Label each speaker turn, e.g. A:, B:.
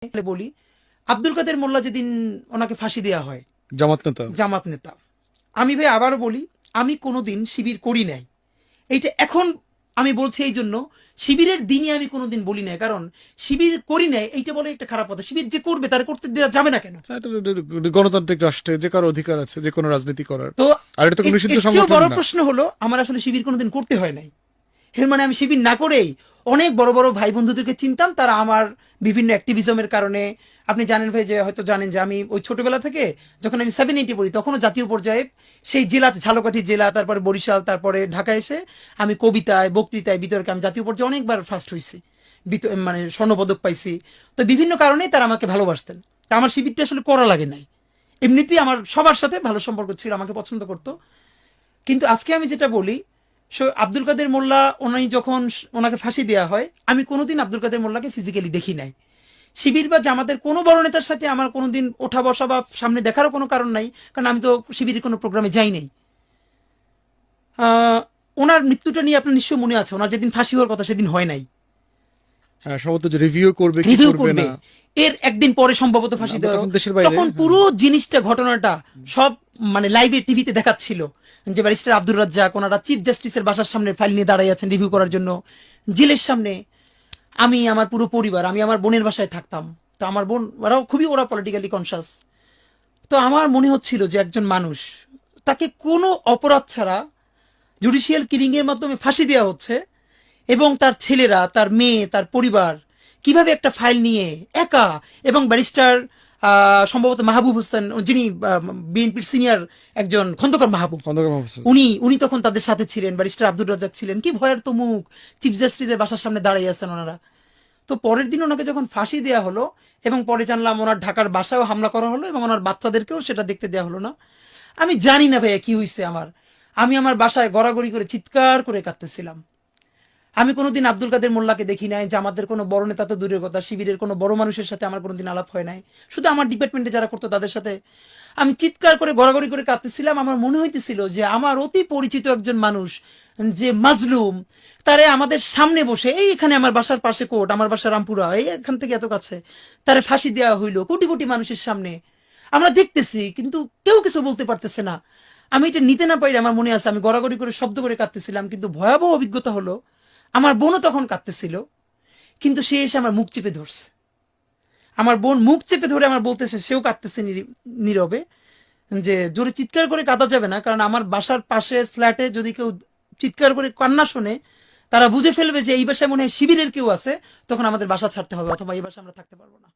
A: বলি, আব্দুল কাদের মোল্লা যেদিন ওনাকে ফাঁসি দেওয়া হয়, জামাত নেতা, আমি ভাই আবারও বলি, আমি কোনোদিন শিবির করি নাই। এইটা এখন আমি বলছি এই জন্য, শিবিরের দিনই আমি কোনোদিন বলি নাই, কারণ শিবির করি নাই এইটা বলে একটা খারাপ কথা। শিবির যে করবে তার করতে দেওয়া যাবে না কেন?
B: গণতান্ত্রিক রাষ্ট্রে যে কারো অধিকার আছে যে কোনো রাজনীতি করার।
A: তো
B: আর এটা তো নিষিদ্ধ সংগঠন না।
A: বড় প্রশ্ন হলো, আমার আসলে শিবির কোনোদিন করতে হয় নাই। এর মানে আমি শিবির না করেই অনেক বড় বড় ভাই বন্ধুদেরকে চিনতাম, তারা আমার বিভিন্ন অ্যাক্টিভিজমের কারণে, আপনি জানেন ভাই, যে হয়তো জানেন যে আমি ওই ছোটবেলা থেকে যখন আমি 780 পড়ি তখনও জাতীয় পর্যায়ে সেই জেলাতে, ঝালকাঠি জেলা, তারপরে বরিশাল, তারপরে ঢাকা এসে আমি কবিতায়, বক্তৃতায়, বিতর্কে আমি জাতীয় পর্যায়ে অনেকবার ফার্স্ট হয়েছি, মানে স্বর্ণপদক পাইছি। তো বিভিন্ন কারণেই তারা আমাকে ভালোবাসতেন। তা আমার শিবিরটা আসলে করা লাগে নাই, এমনিতেই আমার সবার সাথে ভালো সম্পর্ক ছিল, আমাকে পছন্দ করতো। কিন্তু আজকে আমি যেটা বলি, আব্দুল কাদের মোল্লা উনি যখন ওনাকে ফাঁসি দেওয়া হয়, আমি কোনোদিন আব্দুল কাদের মোল্লাকে ফিজিক্যালি দেখি নাই। শিবির বা জামাতের কোনো বড় নেতার সাথে আমার কোনোদিন ওঠা বসা বা সামনে দেখারও কোনো কারণ নাই, কারণ আমি তো শিবিরের কোনো প্রোগ্রামে যাই নাই। ওনার মৃত্যুটা নিয়ে আপনার নিশ্চয় মনে আছে, ওনার যেদিন ফাঁসি হওয়ার কথা সেদিন হয় নাই।
B: সম্ভবত যে রিভিউ করবে কি করবে না,
A: এর একদিন পরে সম্ভবত ফাঁসি দেওয়া, তখন পুরো জিনিসটা, ঘটনাটা সব মানে লাইভে টিভিতে দেখাচ্ছিল, যে ব্যারিস্টার আব্দুর রাজ্জাক ওনারা চিফ জাস্টিসের বাসার সামনে ফাইল নিয়ে দাঁড়াই আছেন রিভিউ করার জন্য, জেলের সামনে। আমি, আমার পুরো পরিবার, আমি আমার বোনের বাসায় থাকতাম। তো আমার বোন, ওরা পলিটিক্যালি কনসাস। তো আমার মনে হচ্ছিল যে একজন মানুষ, তাকে কোনো অপরাধ ছাড়া জুডিশিয়াল কিলিং এর মাধ্যমে ফাঁসি দেওয়া হচ্ছে, এবং তার ছেলেরা, তার মেয়ে, তার পরিবার কিভাবে একটা ফাইল নিয়ে একা, এবং ব্যারিস্টার সম্ভবত মাহবুব হোসেন, যিনি বিএনপির সিনিয়র একজন, খন্দকার মাহবুব, উনি তখন তাদের সাথে ছিলেন, ব্যারিস্টার আব্দুর রাজ্জাক ছিলেন, কি ভয়ের তো মুখ, চিফ জাস্টিসের বাসার সামনে দাঁড়িয়ে আছেন ওনারা। তো পরের দিন ওনাকে যখন ফাঁসি দেওয়া হলো, এবং পরে জানলাম ওনার ঢাকার বাসায়ও হামলা করা হলো, এবং ওনার বাচ্চাদেরকেও সেটা দেখতে দেওয়া হলো না। আমি জানি না ভাইয়া কি হয়েছে আমি আমার বাসায় গড়াগড়ি করে চিৎকার করে কাঁদতেছিলাম। আমি কোনোদিন আব্দুল কাদের মোল্লাকে দেখি নাই, জামাতের কোনো বড় নেতা তো দূরের কথা, শিবিরের কোনো বড় মানুষের সাথে আমার কোনোদিন আলাপ হয় নাই। শুধু আমার ডিপার্টমেন্টে যারা করতো তাদের সাথে আমি চিৎকার করে গড়াগড়ি করে কাঁদতেছিলাম। আমার মনে হইতেছিল যে আমার অতি পরিচিত একজন মানুষ, যে মাজলুম, তারে আমাদের সামনে বসে, এখানে আমার বাসার পাশে কোর্ট, আমার বাসা রামপুরা, এখান থেকে এত কাছে, তারে ফাঁসি দেওয়া হইলো কোটি কোটি মানুষের সামনে, আমরা দেখতেছি, কিন্তু কেউ কিছু বলতে পারতেছে না। আমি এটা নিতে না পারি, আমার মনে আছে আমি গড়াগড়ি করে শব্দ করে কাঁদতেছিলাম। কিন্তু ভয়াবহ অভিজ্ঞতা হলো, আমার বোনও তখন কাঁদতেছিল, কিন্তু সে এসে আমার মুখ চেপে ধরছে। আমার বোন মুখ চেপে ধরে আমার বলতেছে, সেও কাঁদতেছে নীরবে, যে জোরে চিৎকার করে কাঁদা যাবে না, কারণ আমার বাসার পাশের ফ্ল্যাটে যদি কেউ চিৎকার করে কান্না শোনে, তারা বুঝে ফেলবে যে এই বাসায় মনে হয় শিবিরের কেউ আছে, তখন আমাদের বাসা ছাড়তে হবে, অথবা এই বাসায় আমরা থাকতে পারবো না।